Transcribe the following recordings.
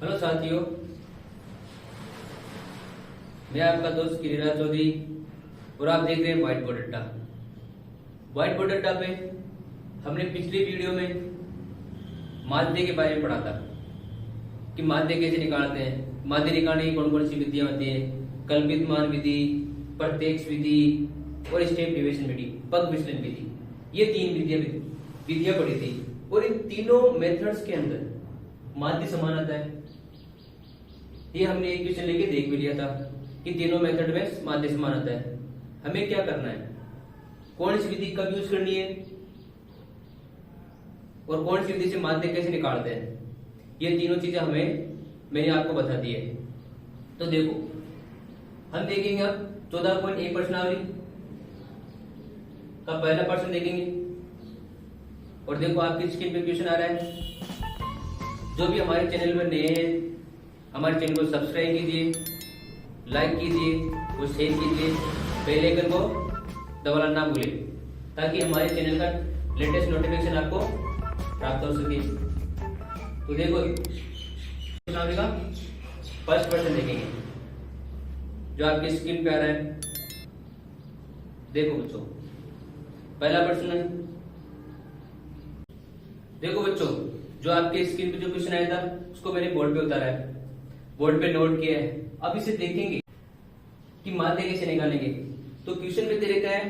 Hello साथियों, मैं आपका दोस्त गिरिराज चौधरी और आप देख रहे हैं व्हाइट बोर्ड अड्डा। व्हाइट बोर्ड अड्डा पे हमने पिछली वीडियो में माध्य के बारे में पढ़ा था कि माध्य कैसे निकालते हैं, माध्य निकालने की कौन कौन सी विधियां होती है, कल्पित मान विधि, प्रत्यक्ष विधि और स्टेप डेविएशन विधि, पद विचलन विधि। ये तीन विधियां पढ़ी थी और इन तीनों मेथड्स के अंदर माध्य समान आता है। ये हमने एक क्वेश्चन लेके देख भी लिया था कि तीनों मेथड में माध्य समान आता है। हमें क्या करना है, कौन सी विधि कब यूज करनी है और कौन सी विधि से माध्य कैसे निकालते हैं, ये तीनों चीजें मैंने आपको बता दी है। तो देखो, हम देखेंगे अब 14.1 प्रश्नावली का पहला प्रश्न देखेंगे और देखो आपकी स्क्रीन पे क्वेश्चन आ रहा है। जो भी हमारे चैनल पर नए हैं, हमारे चैनल को सब्सक्राइब कीजिए, लाइक कीजिए और शेयर कीजिए, बेल आइकन को दबाना ना भूलें ताकि हमारे चैनल का लेटेस्ट नोटिफिकेशन आपको प्राप्त हो सके। तो देखो का फर्स्ट प्रश्न देखेंगे जो आपकी स्क्रीन पे आ रहा है। देखो बच्चों, पहला प्रश्न है। देखो बच्चों, जो आपके स्क्रीन पे जो क्वेश्चन आया था उसको मैंने बोर्ड पे उतारा है, बोर्ड पे नोट किया है। अब इसे देखेंगे कि माध्य कैसे निकालेंगे। तो क्वेश्चन पे दे रखा है,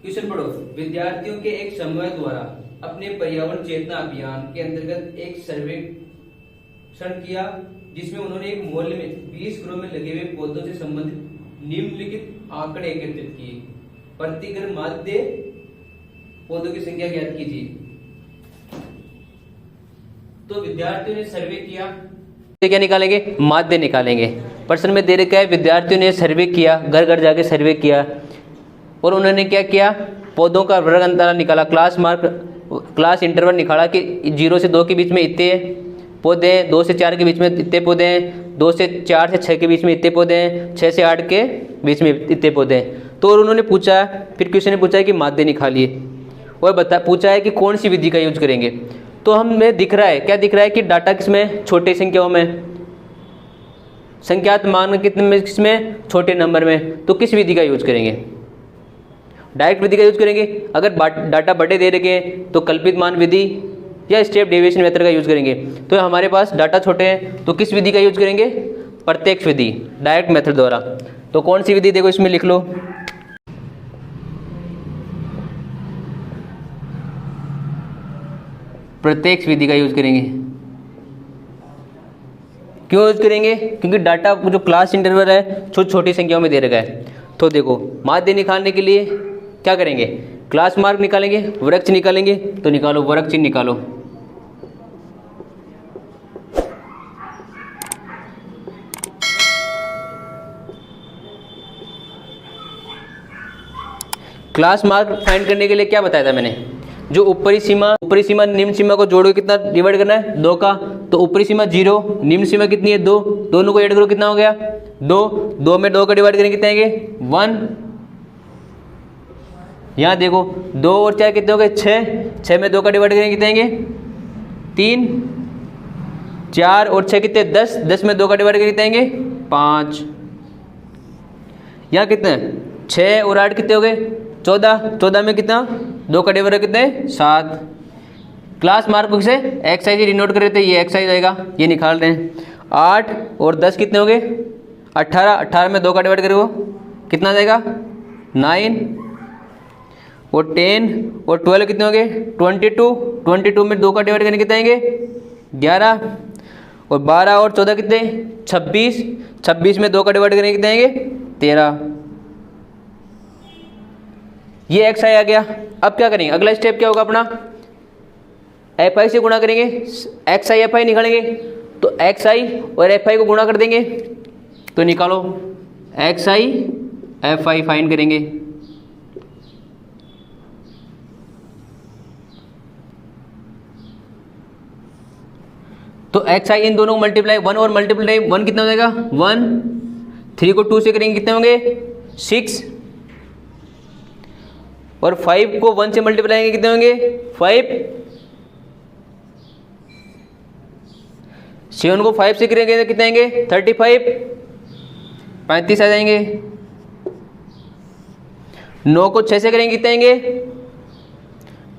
क्वेश्चन पढ़ो। विद्यार्थियों के एक समूह द्वारा अपने पर्यावरण चेतना अभियान के अंतर्गत एक सर्वेक्षण किया जिसमें उन्होंने एक मोहल्ले में 20 घरों में लगे हुए पौधों से संबंधित निम्नलिखित आंकड़े एकत्रित किए। प्रति घर माध्य पौधों की संख्या ज्ञात कीजिए। तो विद्यार्थियों ने सर्वे किया, क्या निकालेंगे, माध्य निकालेंगे। प्रश्न में दे रखा है विद्यार्थियों ने सर्वे किया, घर घर जाके सर्वे किया और उन्होंने क्या किया, पौधों का वर्ग अंतराल निकाला, क्लास इंटरवल निकाला कि 0 से 2 के बीच में इतने पौधे हैं, 2 से 4 के बीच में इतने पौधे हैं, 2 से 4 से 6 के बीच में इतने पौधे हैं, 6 से 8 के बीच में इतने पौधे हैं। तो उन्होंने पूछा, फिर क्वेश्चन ने पूछा है कि माध्य निकालिए और पूछा है कि कौन सी विधि का यूज करेंगे। तो हमें दिख रहा है, क्या दिख रहा है कि डाटा किसमें, छोटे संख्याओं में, संख्यात मान किसमें, छोटे नंबर में। तो किस विधि का यूज करेंगे, डायरेक्ट विधि का यूज करेंगे। अगर डाटा बड़े दे रखे हैं तो कल्पित मान विधि या स्टेप डेविएशन मेथड का यूज करेंगे। तो हमारे पास डाटा छोटे हैं तो किस विधि का यूज करेंगे, प्रत्यक्ष विधि, डायरेक्ट मेथड द्वारा। तो कौन सी विधि, देखो इसमें लिख लो, प्रत्यक्ष विधि का यूज करेंगे। क्यों यूज करेंगे, क्योंकि डाटा जो क्लास इंटरवल है छोटी संख्याओं में दे रखा है। तो देखो, माध्य निकालने के लिए क्या करेंगे, क्लास मार्क निकालेंगे, वर्ग चिन्ह निकालेंगे। तो निकालो, वर्ग चिन्ह निकालो। क्लास मार्क फाइंड करने के लिए क्या बताया था मैंने, जो ऊपरी सीमा निम्न सीमा को जोड़ो, कितना डिवाइड करना है, 2 का। तो ऊपरी सीमा 0, निम्न सीमा कितनी है, 2, दोनों को ऐड करो, कितना हो गया, 2 में 2 का डिवाइड करेंगे कितने आएंगे, 1। यहाँ देखो 2 और 4 कितने हो गए, 6 में 2 का डिवाइड करेंगे कितने आएंगे, 3, 4 और 6 कितने, 10 में 2 का डिवाइड करेंगे कितने आएंगे, 5। यहाँ कितने, 6 और 8 कितने हो गए, 14 में कितना, 2 का डिवाइड कितने, 7। क्लास मार्क से एक्सरसाइज डिनोट कर रहे थे, ये एक्सरसाइज आएगा, ये निकाल रहे हैं। 8 और 10 कितने हो गए, 18 में 2 का डिवाइड करो कितना जाएगा, 9 और 10 और 12 कितने हो गए, 22 में 2 का डिवाइड करने कितने आएंगे, 11 और 12 और 14 कितने, 26 में 2 का डिवाइड करने कितने आएंगे, 13। ये एक्स आई आ गया। अब क्या करेंगे, अगला स्टेप क्या होगा अपना, एफ आई से गुणा करेंगे, एक्स आई एफ आई निकालेंगे। तो एक्स आई और एफ आई को गुणा कर देंगे, तो निकालो x I F I find करेंगे। तो एक्स आई इन दोनों को मल्टीप्लाई, 1 और मल्टीप्लाई 1 कितना हो जाएगा, 1। 3 को 2 से करेंगे कितने होंगे, 6 और 5 को 1 से मल्टीप्लाई करेंगे कितने होंगे, 5। 7 को 5 से करेंगे तो कितने आएंगे 35, 35 आ जाएंगे। 9 को 6 से करेंगे कितने आएंगे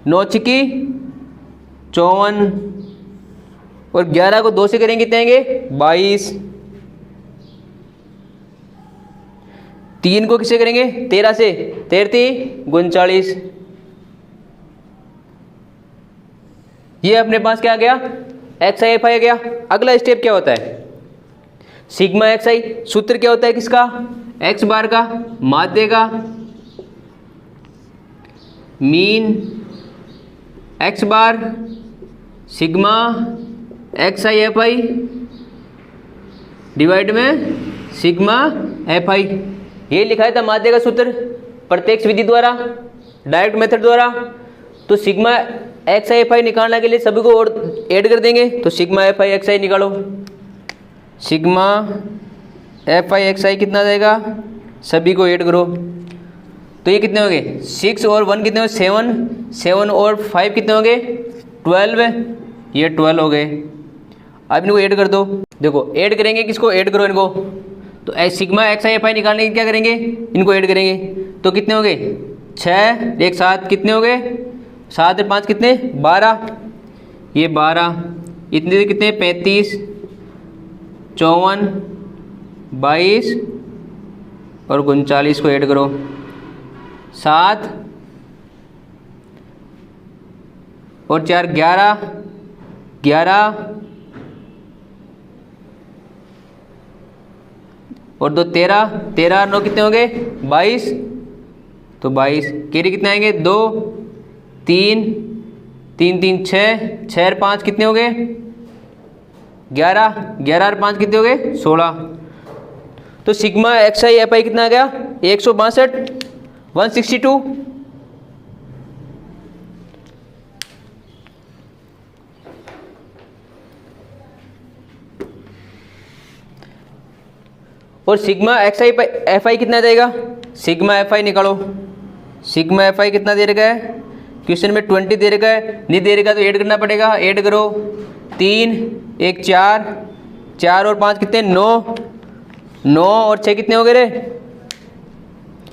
9 छिकी 54, और 11 को 2 से करेंगे कितने आएंगे 22। 3 को किससे करेंगे 13 से, 13 39। ये अपने पास क्या आ गया एक्स आई एफ आई आ गया। अगला स्टेप क्या होता है सिग्मा एक्स आई, सूत्र क्या होता है किसका एक्स बार का, माध्य का, mean x bar sigma x I F I divide में सिग्मा एफ आई। ये लिखा था माध्य का सूत्र प्रत्यक्ष विधि द्वारा, डायरेक्ट मेथड द्वारा। तो सिग्मा एक्स आई एफ आई निकालने के लिए सभी को और ऐड कर देंगे। तो सिग्मा एफ आई एक्स आई निकालो, सिग्मा एफ आई एक्स आई कितना जाएगा, सभी को ऐड करो। तो ये कितने हो गए 6 और 1 कितने हो 7, 7 और 5 कितने हो गए 12, ये 12 हो गए। अब इनको ऐड कर दो, देखो ऐड करेंगे किसको ऐड करो इनको। तो सिग्मा एक्स आई एफ आई निकालने के क्या करेंगे इनको ऐड करेंगे। तो कितने हो गए 6 एक साथ कितने हो गए 7 और 5 कितने 12, ये 12 इतने कितने 35, 54, 22 और 39 को ऐड करो 7 और 4 11, 11 और 2 13, 13 और 9 कितने हो गए 22। तो 22 केरी कितने आएंगे 2 3 3 3 6, 6 और 5 कितने हो गए 11, 11 और 5 कितने हो गए 16। तो सिग्मा एक्स आई एफ आई कितना आ गया 162, 162। और सिग्मा एक्स आई एफ आई कितना जाएगा सिग्मा एफ आई निकालो। सिग्मा एफ आई कितना दे रखा है क्वेश्चन में 20 दे रखा है, नहीं दे रखा तो ऐड करना पड़ेगा। ऐड करो 3 1 4, 4 और 5 कितने 9, 9 और 6 कितने हो गए रे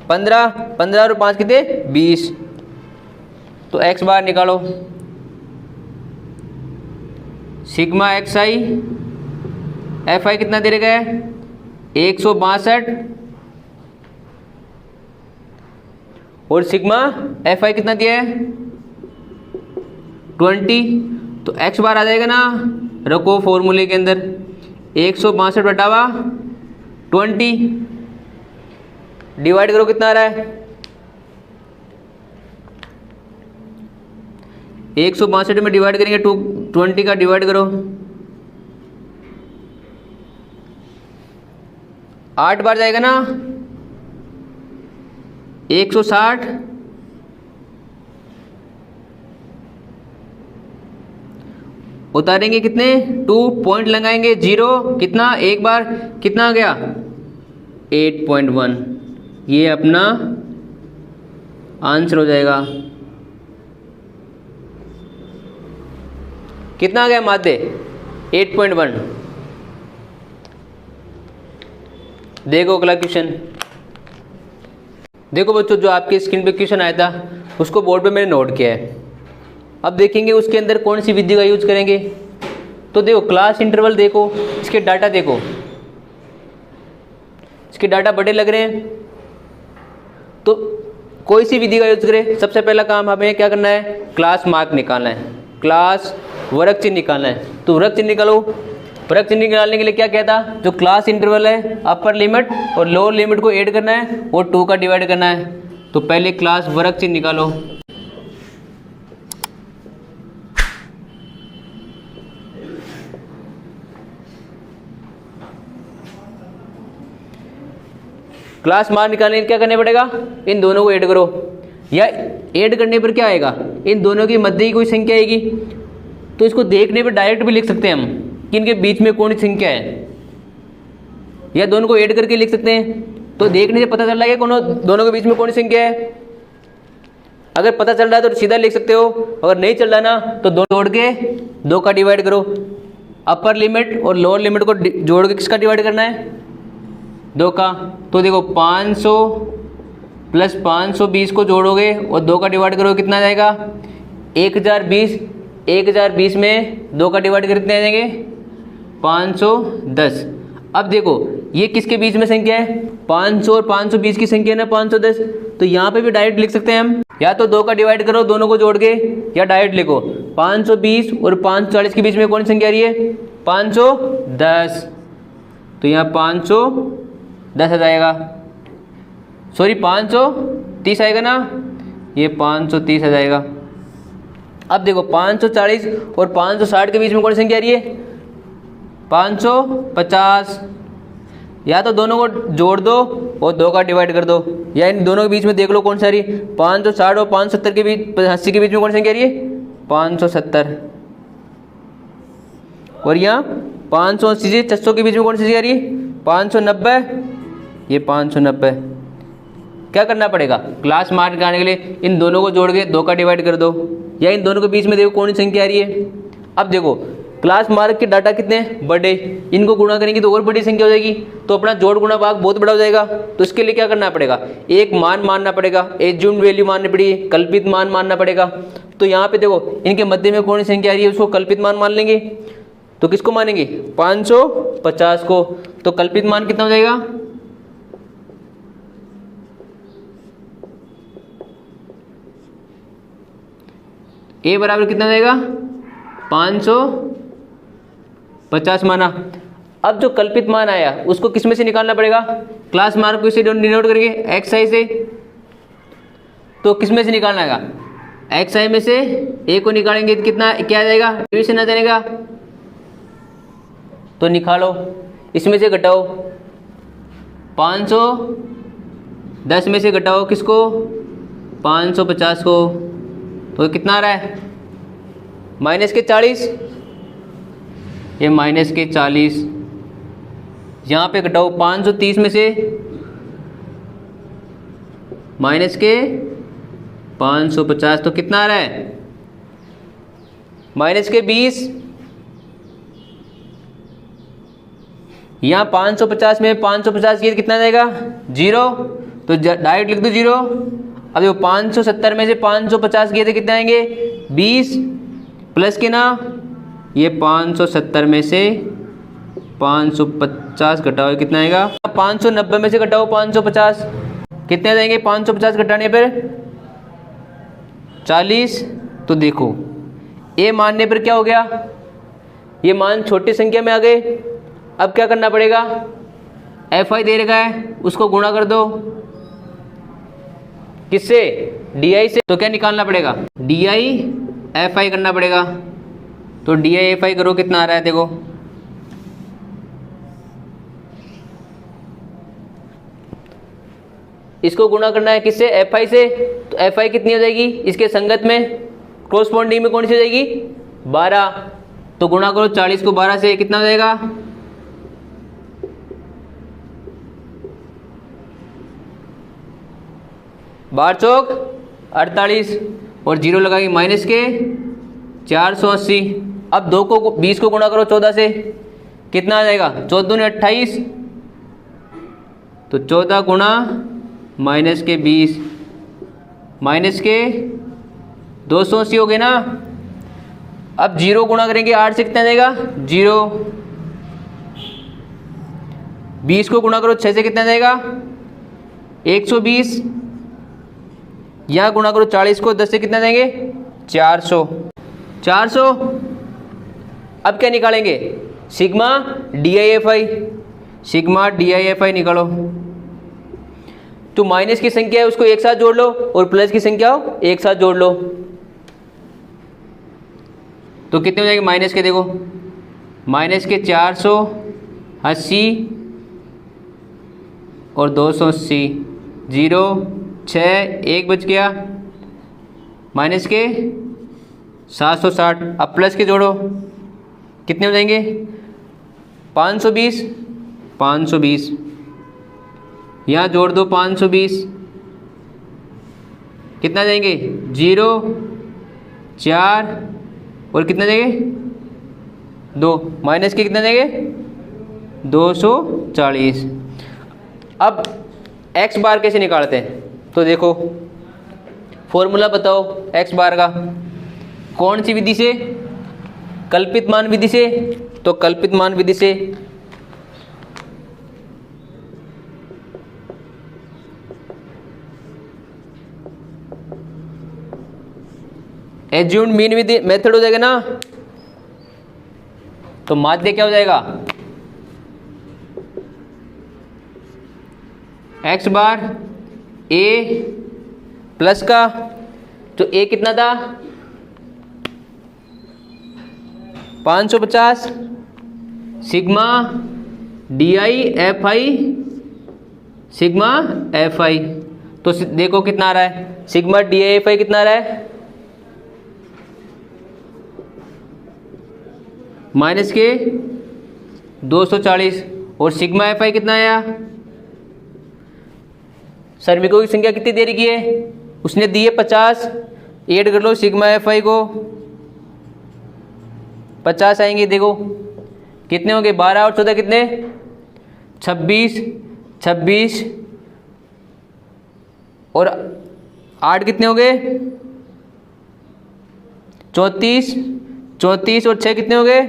15, 15 और 5 कितने 20। तो एक्स बार निकालो, सिग्मा एक्स आई एफ आई कितना दे रखा है 162 और सिग्मा एफ आई कितना दिया है 20। तो एक्स बार आ जाएगा ना, रखो फॉर्मूले के अंदर 162 बटावा 20 डिवाइड करो कितना आ रहा है 162 में डिवाइड करेंगे 20 का डिवाइड करो 8 बार जाएगा ना 160 उतारेंगे कितने 2 पॉइंट लगाएंगे 0 कितना एक बार कितना आ गया 8.1। ये अपना आंसर हो जाएगा। कितना आ गया माध्य 8.1। देखो अगला क्वेश्चन, देखो बच्चों जो आपके स्क्रीन पे क्वेश्चन आया था उसको बोर्ड पे मैंने नोट किया है। अब देखेंगे उसके अंदर कौन सी विधि का यूज करेंगे। तो देखो क्लास इंटरवल देखो, इसके डाटा देखो, इसके डाटा बड़े लग रहे हैं तो कोई सी विधि का यूज करें। सबसे पहला काम हमें क्या करना है क्लास मार्क निकालना है, क्लास वर्ग चिन्ह निकालना है। तो वर्ग चिन्ह निकालो। वर्ग चिन्ह निकालने के लिए क्या कहता जो क्लास इंटरवल है अपर लिमिट और लोअर लिमिट को ऐड करना है और 2 का डिवाइड करना है। तो पहले क्लास वर्ग चिन्ह निकालो। क्लास मार्क निकालने के लिए क्या करने पड़ेगा इन दोनों को ऐड करो, या ऐड करने पर क्या आएगा इन दोनों की मध्य की कोई संख्या आएगी। तो इसको देखने पर डायरेक्ट भी लिख सकते हैं हम कि इनके बीच में कौन सी संख्या है, या दोनों को ऐड करके लिख सकते हैं। तो देखने से पता चल रहा है कि दोनों के बीच में कौन सी संख्या है। अगर पता चल रहा है तो सीधा लिख सकते हो, अगर नहीं चल रहा ना तो 2 जोड़ के 2 का डिवाइड करो अपर लिमिट और लोअर लिमिट को जोड़ के किसका डिवाइड करना है, 2 का। तो देखो 500 प्लस 520 को जोड़ोगे और 2 का डिवाइड करोगे कितना आ जाएगा, 1020। 1020 में 2 का डिवाइड कर कितने आ जाएंगे, 510। अब देखो ये किसके बीच में संख्या है, 500 और 520 की संख्या है ना 510। तो यहाँ पे भी डायरेक्ट लिख सकते हैं हम, या तो 2 का डिवाइड करो दोनों को जोड़ के, या डायरेक्ट लिखो 520 और 540 के बीच में कौन सी संख्या आ रही है, 510। तो यहाँ 510 आ जाएगा, सॉरी 530 आएगा ना, ये 530 आ जाएगा। अब देखो 540 और 560 के बीच में कौन सी संख्या आ रही है, 550। या तो दोनों को जोड़ दो और 2 का डिवाइड कर दो, या इन दोनों के बीच में देख लो कौन सा आ रही है, 560 और 570 के बीच, 80 के बीच में कौन सी संख्या आ रही है, 570। और यहाँ 580 से 600 के बीच में कौन सी संख्या आ रही है, 590। ये 590। क्या करना पड़ेगा, क्लास मार्क निकालने के लिए इन दोनों को जोड़ के 2 का डिवाइड कर दो, या इन दोनों के बीच में देखो कौन सी संख्या आ रही है। अब देखो क्लास मार्क के डाटा कितने बड़े, इनको गुणा करेंगे तो और बड़ी संख्या हो जाएगी, तो अपना जोड़ गुणा भाग बहुत बड़ा हो जाएगा। तो इसके लिए क्या करना पड़ेगा, एक मान मानना पड़ेगा, एज्यूम्ड वैल्यू माननी पड़ेगी, कल्पित मान मानना पड़ेगा। तो यहाँ पे देखो इनके मध्य में कौन सी संख्या आ रही है, उसको कल्पित मान मान लेंगे। तो किसको मानेंगे, 550 को। तो कल्पित मान कितना हो जाएगा, ए बराबर कितना हो जाएगा, 550 माना। अब जो कल्पित मान आया उसको किस में से निकालना पड़ेगा, क्लास मार्क को इसे डिनोट करके एक्स आई से। तो किस में से निकालना है, एक्स आई में से ए को निकालेंगे तो कितना क्या आ जाएगा, डिवीजन आ जाएगा। तो निकालो, इसमें से घटाओ 510 में से घटाओ किसको, 550 को। तो कितना आ रहा है, माइनस के 40, ये माइनस के 40। यहाँ पे घटाओ 530 में से माइनस के 550, तो कितना आ रहा है, माइनस के 20। यहाँ 550 में 550 किया कितना जाएगा, 0। तो डायरेक्ट लिख दो 0। अब देखो 570 में से 550 किए थे कितने आएंगे, 20 प्लस के ना, ये 570 में से 550 घटाओ कितना आएगा, 590 में से घटाओ 550 कितने आ जाएंगे, 550 घटाने पर 40। तो देखो ये मानने पर क्या हो गया, ये मान छोटी संख्या में आ गए। अब क्या करना पड़ेगा, एफ आई दे रखा है उसको गुणा कर दो किससे, डी आई से। तो क्या निकालना पड़ेगा, डी आई एफ आई करना पड़ेगा। तो डी आई एफ आई करो कितना आ रहा है, देखो इसको गुणा करना है किससे, एफ आई से। तो एफ आई कितनी हो जाएगी, इसके संगत में कोरस्पॉन्डिंग में कौन सी हो जाएगी, 12। तो गुणा करो 40 को 12 से, कितना हो जाएगा, 12 चौक 48 और 0 लगाएंगे माइनस के 480। अब 2 को 20 को गुणा करो 14 से, कितना आ जाएगा, 14 ने 28। तो 14 गुणा माइनस के 20 माइनस के 280 हो गए ना। अब 0 गुणा करेंगे 8 से, कितना आ जाएगा, 0। 20 को गुणा करो 6 से, कितना आ जाएगा, 120। यहाँ गुणा करो 40 को 10 से, कितना देंगे, 400। 400। अब क्या निकालेंगे, sigma D I F I, sigma D I F I निकालो। तो माइनस की संख्या है उसको एक साथ जोड़ लो और प्लस की संख्या हो एक साथ जोड़ लो। तो कितने हो जाएंगे माइनस के, देखो माइनस के 480 और 280, 0 6 1 बच गया, माइनस के 760। अब प्लस के जोड़ो कितने हो जाएंगे, 520 520। यहाँ जोड़ दो 520, कितना जाएंगे, 0 4 और कितना जाएंगे 2 माइनस के कितने देंगे 240। अब x बार कैसे निकालते हैं, तो देखो फॉर्मूला बताओ x बार का, कौन सी विधि से, कल्पित मान विधि से, तो कल्पित मान विधि से एज्यूम्ड मीन विधि मेथड हो जाएगा ना, तो माध्य क्या हो जाएगा x बार a प्लस का, तो a कितना था 550 सिग्मा एफ आई, तो देखो कितना आ रहा है, सिग्मा DI/FI कितना आ रहा है माइनस के 240, और सिग्मा FI कितना आया, श्रमिकों की संख्या कितनी दे रखी है, उसने दी है 50, ऐड कर लो सिग्मा FI को, 50 आएंगे, देखो कितने होंगे 12 और 14 कितने 26 और 8 कितने हो गए 34 और 6 कितने हो गए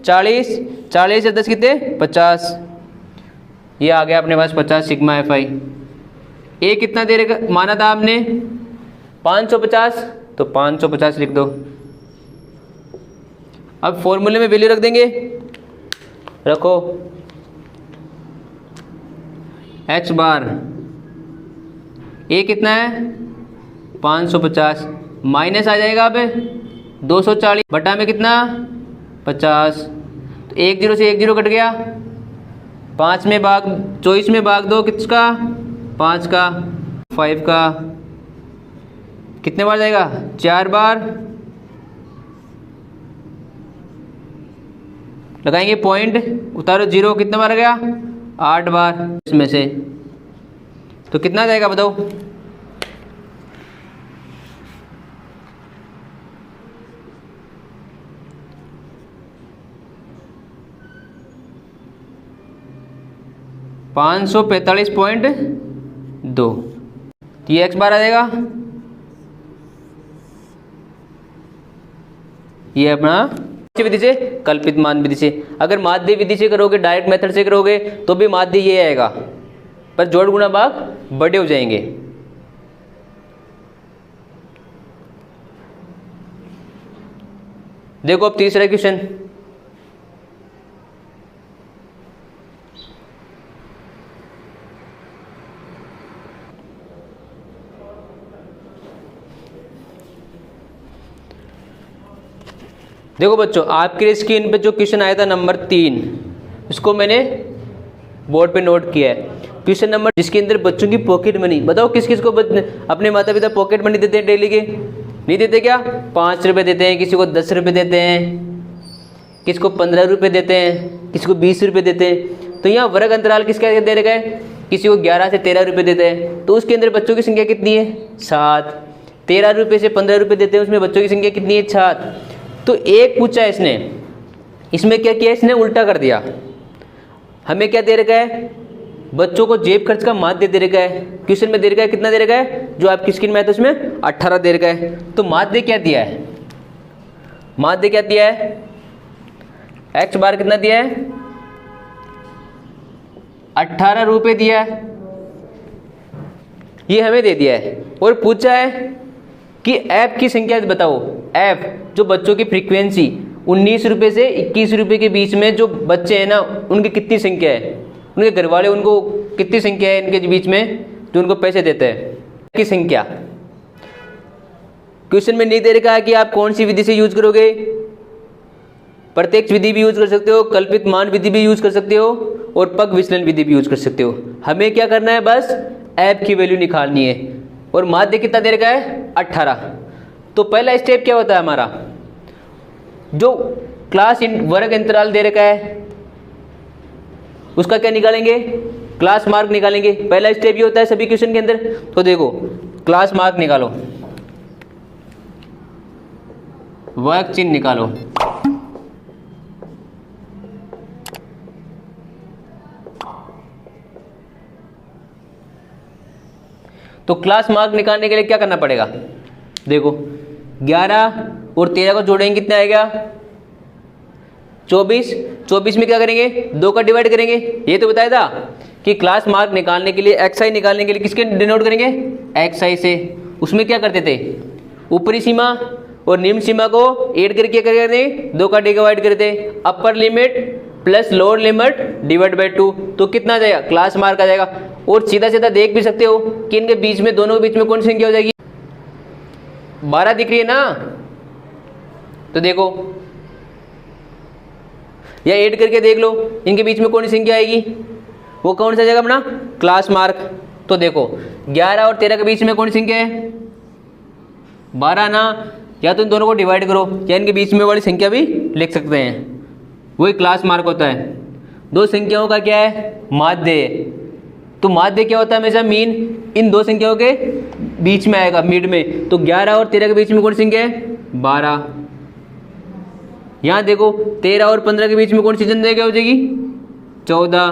40 और 10 कितने 50। ये आ गया अपने पास 50 सिग्मा FI। ए कितना दे रखा माना था आपने 550, तो 550 लिख दो। अब फॉर्मूले में वैल्यू रख देंगे, रखो x बार ए कितना है 550 माइनस आ जाएगा अब 240 बटा में कितना 50, तो 1 0 से 1 0 कट गया, 5 में भाग 24 में भाग दो किसका 5 का 5 का, कितने बार जाएगा 4 बार, लगाएंगे पॉइंट, उतारो 0, कितने बार गया 8 बार इसमें से, तो कितना जाएगा बताओ 545.2, ये x बार आ जाएगा, ये अपना विधि से कल्पित मान विधि से। अगर माध्य विधि से करोगे डायरेक्ट मेथड से करोगे तो भी माध्य ये आएगा, पर जोड़ गुणा भाग बड़े हो जाएंगे। देखो अब तीसरा क्वेश्चन, देखो बच्चों आपके स्क्रीन पे जो क्वेश्चन आया था नंबर 3, इसको मैंने बोर्ड पे नोट किया है। क्वेश्चन नंबर जिसके अंदर बच्चों की पॉकेट मनी, बताओ किस किस को अपने माता पिता पॉकेट मनी देते हैं डेली के, नहीं देते क्या, 5 रुपये देते हैं, किसी को 10 रुपये देते हैं, किसी को 15 रुपये देते हैं, किसी को 20 रुपये देते हैं। तो यहाँ वर्ग अंतराल किसका दे रखा है, किसी को 11 से 13 रुपये देते हैं, तो उसके अंदर बच्चों की संख्या कितनी है 7। 13 रुपये से 15 रुपये देते हैं, उसमें बच्चों की संख्या कितनी है 7। तो एक पूछा इसने, इसमें क्या किया इसने उल्टा कर दिया, हमें क्या दे रखा है बच्चों को जेब खर्च का माध्य दे रखा है, क्वेश्चन में दे रखा है कितना दे रखा है, जो आपकी स्क्रीन में है तो उसमें 18 दे रखा है। तो माध्य क्या दिया है, माध्य क्या दिया है, x बार कितना दिया है 18 रुपये दिया है, ये हमें दे दिया है। और पूछा है कि f की संख्या बताओ, f जो बच्चों की फ्रीक्वेंसी 19 रुपये से 21 रुपये के बीच में जो बच्चे हैं ना, उनकी कितनी संख्या है, उनके घर वाले उनको कितनी संख्या है इनके बीच में जो उनको पैसे देते हैं की संख्या। क्वेश्चन में नहीं दे रखा है कि आप कौन सी विधि से यूज करोगे, प्रत्यक्ष विधि भी यूज कर सकते हो, कल्पित मान विधि भी यूज कर सकते हो, और पग विचलन विधि भी यूज कर सकते हो। हमें क्या करना है, बस f की वैल्यू निकालनी है। और माध्य कितना दे रखा है 18। तो पहला स्टेप क्या होता है हमारा, जो क्लास वर्ग अंतराल दे रखा है उसका क्या निकालेंगे, क्लास मार्क निकालेंगे। पहला स्टेप ये होता है सभी क्वेश्चन के अंदर। तो देखो क्लास मार्क निकालो, वर्ग चिन्ह निकालो, तो क्लास मार्क निकालने के लिए क्या करना पड़ेगा? देखो 11 और 13 को जोड़ेंगे कितना आएगा? 24। 24 में क्या करेंगे? 2 का डिवाइड करेंगे। ये तो बताया था कि क्लास मार्क निकालने के लिए, एक्स आई निकालने के लिए किसके डिनोट करेंगे? एक्स आई से। उसमें क्या करते थे? ऊपरी सीमा और निम्न सीमा को ऐड करके क्या करते? 2 का डिवाइड करते। Upper limit plus lower limit divide by 2, तो कितना आ जाएगा? क्लास मार्क आ जाएगा। और सीधा सीधा देख भी सकते हो कि इनके बीच में, दोनों के बीच में कौन सी संख्या हो जाएगी? 12 दिख रही है ना? तो देखो या ऐड करके देख लो, इनके बीच में कौन सी संख्या आएगी? वो कौन सा जाएगा अपना? Class mark. तो देखो 11 और 13 के बीच में कौन सी संख्या है? 12 ना? या तो इन दोनों को डिवाइड करो या इनके बीच में वाली संख्या भी लिख सकते हैं, वही क्लास मार्क होता है। दो संख्याओं का क्या है? माध्य। तो माध्य क्या होता है? हमेशा मीन इन दो संख्याओं के बीच में आएगा, मिड में। तो 11 और 13 के बीच में कौन सी संख्या है? 12। यहां देखो 13 और 15 के बीच में कौन सी संख्या हो जाएगी? 14।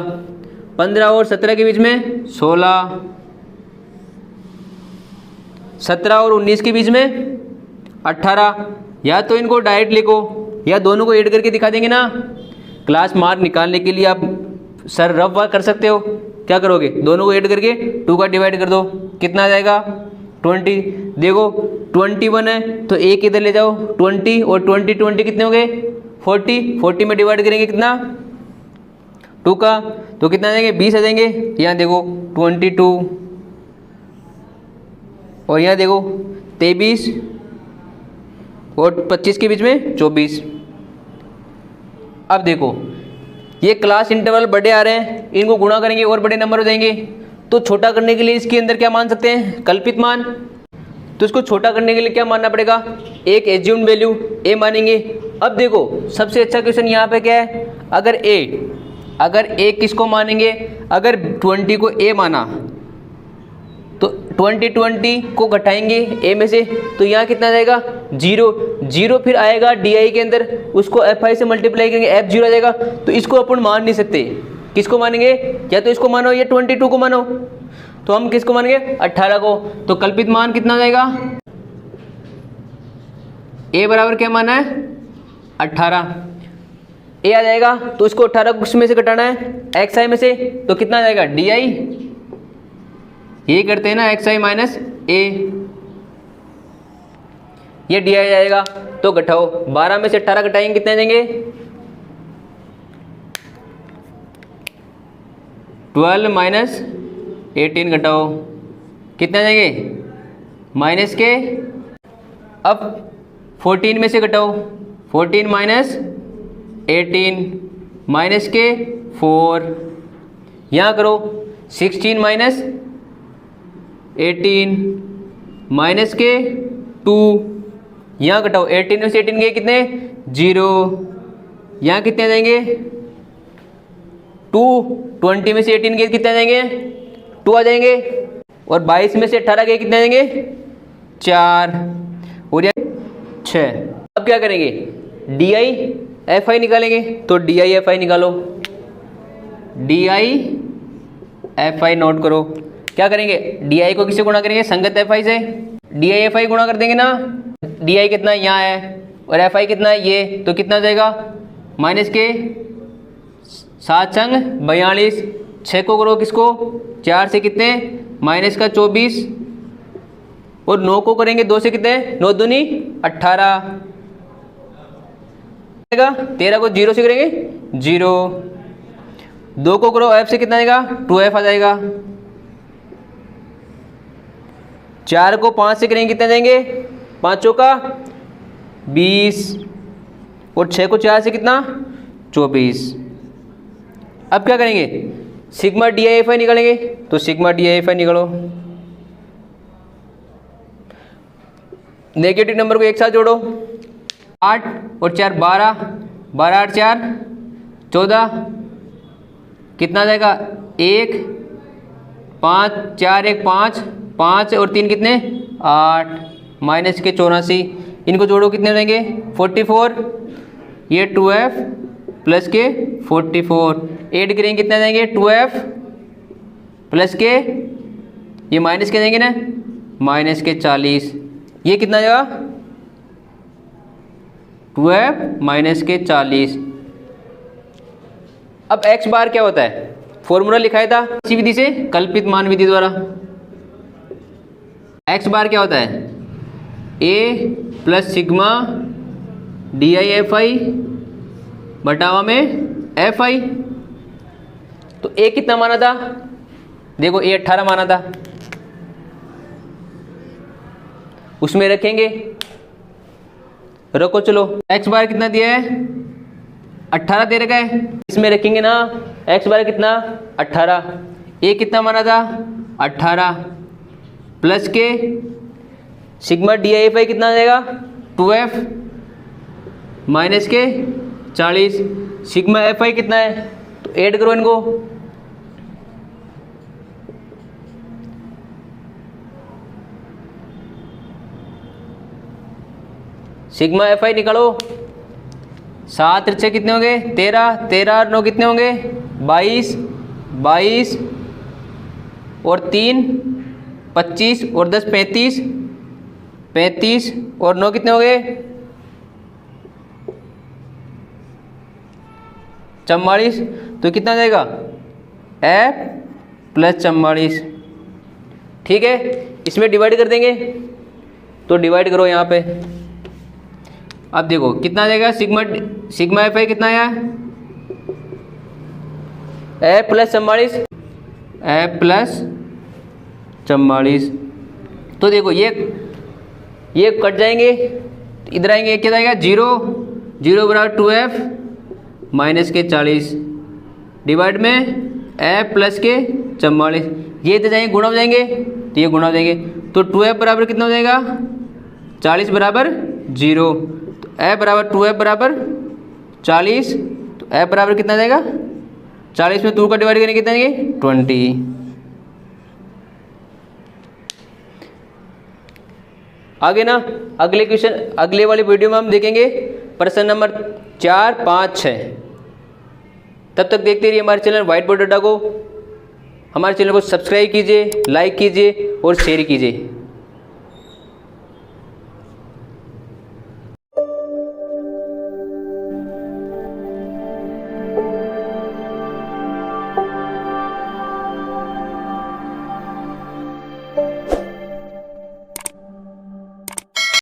15 और 17 के बीच में 16। 17 और 19 के बीच में 18। या तो इनको डायरेक्ट लिखो या दोनों को ऐड करके दिखा देंगे ना। क्लास मार्क निकालने के लिए आप सर रफ वर्क कर सकते हो। क्या करोगे? दोनों को ऐड करके 2 का डिवाइड कर दो, कितना आ जाएगा? 20। देखो 21 है तो एक इधर ले जाओ, 20 और 20 कितने हो गए? 40। 40 में डिवाइड करेंगे कितना? 2 का, तो कितना आ जाएंगे? 20 आ जाएंगे। यहाँ देखो 22 और यहाँ देखो 23 और 25 के बीच में 24। अब देखो ये क्लास इंटरवल बड़े आ रहे हैं, इनको गुणा करेंगे और बड़े नंबर हो जाएंगे। तो छोटा करने के लिए इसके अंदर क्या मान सकते हैं? कल्पित मान। तो इसको छोटा करने के लिए क्या मानना पड़ेगा? एक एज्यूम्ड वैल्यू ए मानेंगे। अब देखो सबसे अच्छा क्वेश्चन यहाँ पे क्या है? अगर ए किसको मानेंगे? अगर 20 को ए माना तो 20 को घटाएंगे ए में से, तो यहाँ कितना जाएगा? 0 फिर आएगा डी के अंदर, उसको एफ आई से मल्टीप्लाई करेंगे, एफ 0 आ जाएगा। तो इसको अपन मान नहीं सकते। किसको मानेंगे? या तो इसको मानो या 22 को मानो। तो हम किसको मानेंगे? 18 को। तो कल्पित मान कितना जाएगा? ए बराबर क्या माना है? 18। ए आ जाएगा तो इसको 18 को में से घटाना है, एक्स आई में से, तो कितना आ जाएगा? D I. ये करते हैं ना एक्स आई माइनस ए, ये डी आई जाएगा। तो घटाओ 12 में से 18 घटाएंगे कितने देंगे? 12 माइनस 18 घटाओ कितने देंगे? माइनस के। अब 14 में से घटाओ, 14 माइनस 18 माइनस के 4। यहाँ करो 16 माइनस 18 माइनस के 2। यहाँ घटाओ 18 में से 18 गए कितने? 0। यहाँ कितने देंगे? 2। 20 में से 18 गए कितने देंगे? 2 आ जाएंगे। और 22 में से 18 गए कितने देंगे? 4 और 6। अब क्या करेंगे? डी आई एफ आई निकालेंगे। तो डी आई एफ आई निकालो, D I F I note करो। क्या करेंगे? डी आई को किससे गुणा करेंगे? संगत एफ आई से। डी आई एफ आई गुणा कर देंगे ना। डी आई कितना यहाँ है और एफ आई कितना है ये, तो कितना जाएगा? माइनस के 7 संग 42। 6 को करो किसको? 4 से कितने? माइनस का 24 और 9 को करेंगे 2 से कितने? 9 दूनी 18। 13 को 0 से करेंगे 0। 2 को करो एफ से कितना आएगा? 2f आ जाएगा। 4 को 5 से करेंगे कितना देंगे? 5 का 20 और 6 को 4 से कितना? 24। अब क्या करेंगे? Sigma D I F I निकालेंगे। तो sigma D I F I निकालो। नेगेटिव नंबर को एक साथ जोड़ो, 8 और 4 12, 12 8 4 14, कितना जाएगा? 1 5 4 1 5, 5 और 3 कितने? 8 माइनस के 84। इनको जोड़ो कितने देंगे? 44। ये 2f प्लस के 44 ऐड करेंगे कितना देंगे? 2f प्लस के ये माइनस के देंगे ना, माइनस के 40, ये कितना जाएगा 12 माइनस के 40। अब x बार क्या होता है, फॉर्मूला लिखाया था इसी विधि से, कल्पित मान विधि द्वारा। x बार क्या होता है, a plus sigma D I F I बटावा में एफ आई। तो a कितना माना था, देखो a 18 माना था, उसमें रखेंगे, रखो चलो। x बार कितना दिया है, 18 दे रखा है, इसमें रखेंगे ना x बार कितना 18, a कितना माना था 18, प्लस के सिग्मा डी आई एफ आई कितना आ जाएगा 2f माइनस के 40, सिग्मा एफ आई कितना है, तो ऐड करो इनको, सिग्मा एफ आई निकालो, 7 त्रिछे कितने होंगे 13, 13 और 9 कितने होंगे 22, 22 और 3 25 और 10 35, 35 और 9 कितने हो गए 44। तो कितना जाएगा f प्लस 44, ठीक है। इसमें डिवाइड कर देंगे, तो डिवाइड करो यहाँ पे। अब देखो कितना जाएगा, सिग्मा एफ आई कितना आया f प्लस 44, f प्लस 44। तो देखो ये कट जाएंगे, इधर आएंगे, क्या जाएगा 0, 0 बराबर 2f माइनस के 40 डिवाइड में f प्लस के 44, ये इधर जाएंगे गुणा हो जाएंगे, तो ये गुणा हो जाएंगे, तो 2f बराबर कितना हो जाएगा 40 बराबर 0, तो f बराबर 2f बराबर 40, तो f बराबर कितना जाएगा 40 में 2 का डिवाइड करेंगे कितना जाएंगे 20। आगे ना अगले क्वेश्चन, अगले वाली वीडियो में हम देखेंगे प्रश्न नंबर 4, 5, 6। तब तक देखते रहिए हमारे चैनल व्हाइट बोर्ड अड्डा को। हमारे चैनल को सब्सक्राइब कीजिए, लाइक कीजिए और शेयर कीजिए।